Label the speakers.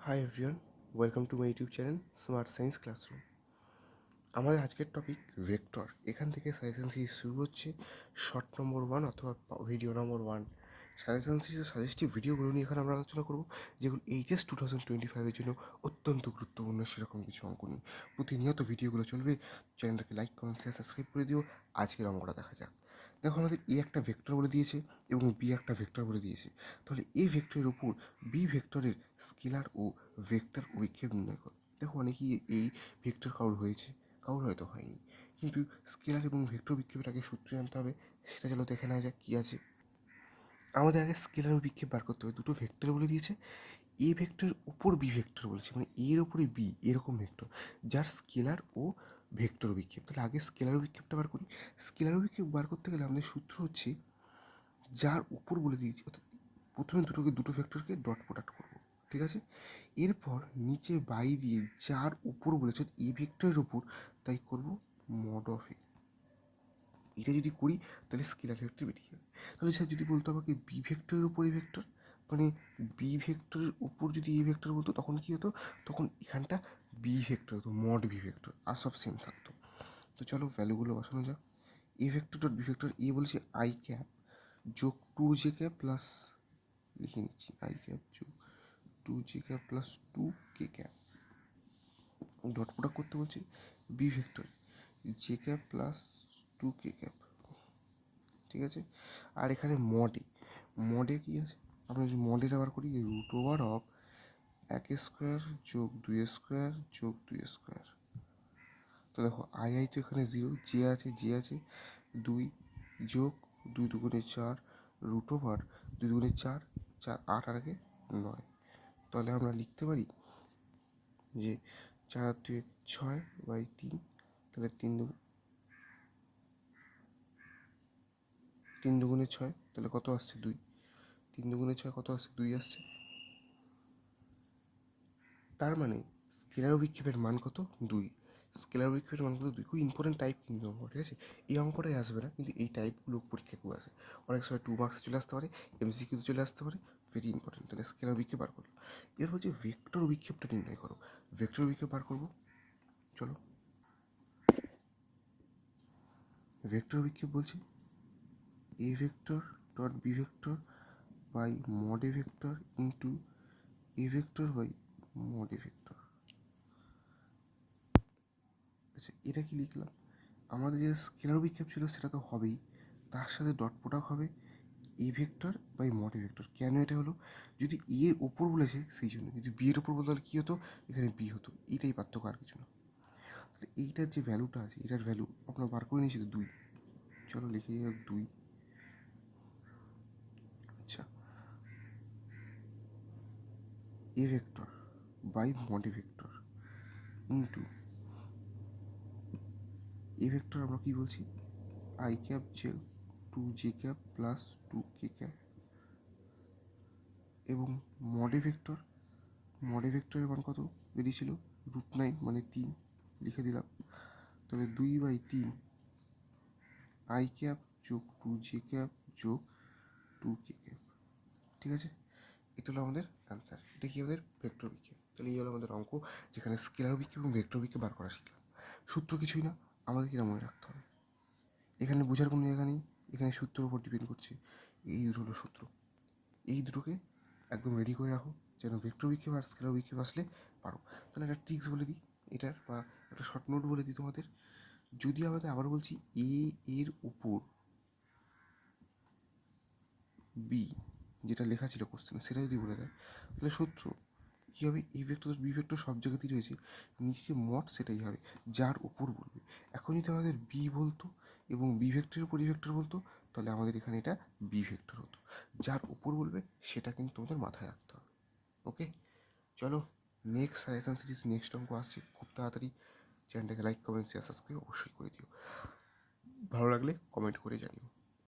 Speaker 1: Hi everyone, welcome to my YouTube channel smart science classroom. আমাদের আজকের topic vector. এখান থেকে সাজেশন সিরিজ শুরু হচ্ছে। শর্ট নম্বর 1 অথবা ভিডিও নম্বর 1 সাজেশন সিরিজের সাজেস্টিভ ভিডিওগুলো নিয়ে এখানে আমরা আলোচনা করব, যেগুলো এইচএস 2025-এর জন্য অত্যন্ত গুরুত্বপূর্ণ সেরকম কিছু অঙ্ক নিয়ে। প্রতিনিয়ত ভিডিওগুলো চলবে। চ্যানেলটাকে লাইক, কমেন্ট, শেয়ার, সাবস্ক্রাইব করে দিও। আজকের অঙ্কটা দেখা যাক। দেখো, আমাদের এ একটা ভেক্টর বলে দিয়েছে এবং বি একটা ভেক্টর বলে দিয়েছে। তাহলে এ ভেক্টরের উপর বি ভেক্টরের স্কেলার ও ভেক্টর অভিক্ষেপ নির্ণয় করো। দেখো, অনেকেই এই ভেক্টর কাউর হয়েছে, কাউর হয়তো হয়নি, কিন্তু স্কেলার এবং ভেক্টর বিক্ষেপের আগে সূত্র জানতে হবে। সেটা চলো দেখে নেওয়া যাক কী আছে। আমাদের আগে স্কেলার ও বিক্ষেপ বার করতে হবে। দুটো ভেক্টর বলে দিয়েছে, এ ভেক্টরের উপর বি ভেক্টর বলেছে, মানে এর উপরে বি এরকম ভেক্টর যার স্কেলার ও ভেক্টর বিক্ষেপ। তাহলে আগে স্কেলার বিক্ষেপটা বার করি। স্কেলার বিক্ষেপ বার করতে গেলে আমাদের সূত্র হচ্ছে যার উপর বলে দিয়েছি, অর্থাৎ প্রথমে দুটো ভেক্টরকে ডট প্রোডাক্ট করবো, ঠিক আছে। এরপর নিচে বাই দিয়ে যার উপর বলেছে এ ভেক্টরের উপর, তাই করব মড অফ এ। এটা যদি করি তাহলে স্কেলার ভেক্টর বেরিয়ে যাবে। তাহলে স্যার যদি বলতো আমাকে বি ভেক্টরের উপর এ ভেক্টর, মানে বি ভেক্টরের উপর যদি এ ভেক্টর বলতো, তখন কী হতো? তখন এখানটা বি ভেক্টর হতো, মড বি ভেক্টর, আর সব সেম থাকতো। তো চলো ভ্যালুগুলো বসানো যাক। A vector dot B vector, এ বলছে আই ক্যাপ যোগ 2j প্লাস, লিখে নিচ্ছি, আই ক্যাপ যোগ 2j plus 2k, dot product করতে বলছি B vector j plus 2k, ঠিক আছে। আর এখানে মডে কী আছে? আমরা যদি মডের আবার করি রুট ওভার অফ 1 স্কোয়ার যোগ 2 স্কোয়ার যোগ 2 স্কোয়ার। তো দেখো, আই তো এখানে 0, জে আছে 2 যোগ 2 দুগুণে 4 রুট ওভার 2 দুগুণে 4, 4 8 আর আগে 9। তাহলে আমরা লিখতে পারি যে 4 আর 2 6/3। তাহলে 3 দুগুণে 6, তাহলে কত আসছে? 2। 3 দুগুণে 6 কত আসছে? 2 আসছে। তার মানে স্কেলার বিক্ষেপের মান কত? 2। স্কেলার বিক্ষেপের মান কত? 2। খুব ইম্পর্টেন্ট টাইপ কিন্তু অঙ্ক, ঠিক আছে। এই অঙ্কটাই আসবে না, কিন্তু এই টাইপগুলো পরীক্ষা খুব আসে। অনেক সময় 2 মার্কস চলে আসতে পারে, এমসিকিউতে চলে আসতে পারে। Very important. তাহলে স্কেলার বিক্ষেপ বার করলো। এর হচ্ছে ভেক্টর বিক্ষেপটা নির্ণয় করো। ভেক্টর বিক্ষেপ বার করবো, চলো। ভেক্টর বিক্ষেপ বলছি A vector dot B vector by mod A vector into A vector by mod A vector. আচ্ছা, এটা কি লিখলাম? আমাদের যে স্কেলার বিক্ষেপ ছিল সেটা তো হবেই, তার সাথে ডট প্রোডাক্ট হবে A vector by mod A vector. কেন এটা হলো? যদি এ এর ওপর বলেছে সেই জন্য, যদি বি এর ওপর বলতে তাহলে কী হতো? এখানে বি হতো। এইটাই পার্থক্য, আর কিছু না। তাহলে এইটার যে ভ্যালুটা আছে, এটার ভ্যালু আপনার বার করে নিয়েছি তো 2। চলো লিখে যাক 2। আচ্ছা, A vector by mod A vector into A vector আমরা কী বলছি? I cap J 2j plus 2k, এবং মডে ভেক্টরের মান কত বেরিয়েছিল? √9, মানে 3। লিখে দিলাম। তাহলে 2/3 আই ক্যাপ যোগ 2j যোগ 2k, ঠিক আছে। এটা হলো আমাদের অ্যান্সার। এটা কি আমাদের ভেক্টর বিক্ষেপ। তাহলে এই হলো আমাদের অঙ্ক, যেখানে স্কেলার বিক্ষেপ এবং ভেক্টর বিক্ষেপ বার করা শিখলাম। সূত্র কিছুই না, আমাদের এটা মনে রাখতে হবে। এখানে বোঝার কোনো জায়গা নেই, এখানে সূত্রের উপর ডিপেন্ড করছে। এই দুটো হলো সূত্র, এই দুটোকে একদম রেডি করে রাখো, যেন ভেক্টর বিক্ষেপ আর স্কেলার বিক্ষেপ আসলে পারো। তাহলে একটা ট্রিক্স বলে দিই এটার, বা একটা শর্ট নোট বলে দিই তোমাদের। যদি আমাদের আবার বলছি এ এর উপর বি, যেটা লেখা ছিল কোশ্চেনে, সেটা যদি বলে দেয়, তাহলে সূত্র কী হবে? এ ভেক্টর বি ভেক্টর সব জায়গাতেই রয়েছে, নিচে যে মড সেটাই হবে, যার উপর বলবে। এখন যদি আমাদের বি বলতো এবং বি ভেক্টরের উপর ই ভেক্টর বলতো, তাহলে আমাদের এখানে এটা বি ভেক্টর হতো। যার উপর বলবে সেটা কিন্তু তোমাদের মাথায় রাখতে হবে। ওকে, চলো নেক্সট সাজেশন সিরিজ, নেক্সট অঙ্ক আসছে খুব তাড়াতাড়ি। চ্যানেলটাকে লাইক, কমেন্ট, শেয়ার, সাবস্ক্রাইব অবশ্যই করে দিও। ভালো লাগলে কমেন্ট করে জানিও।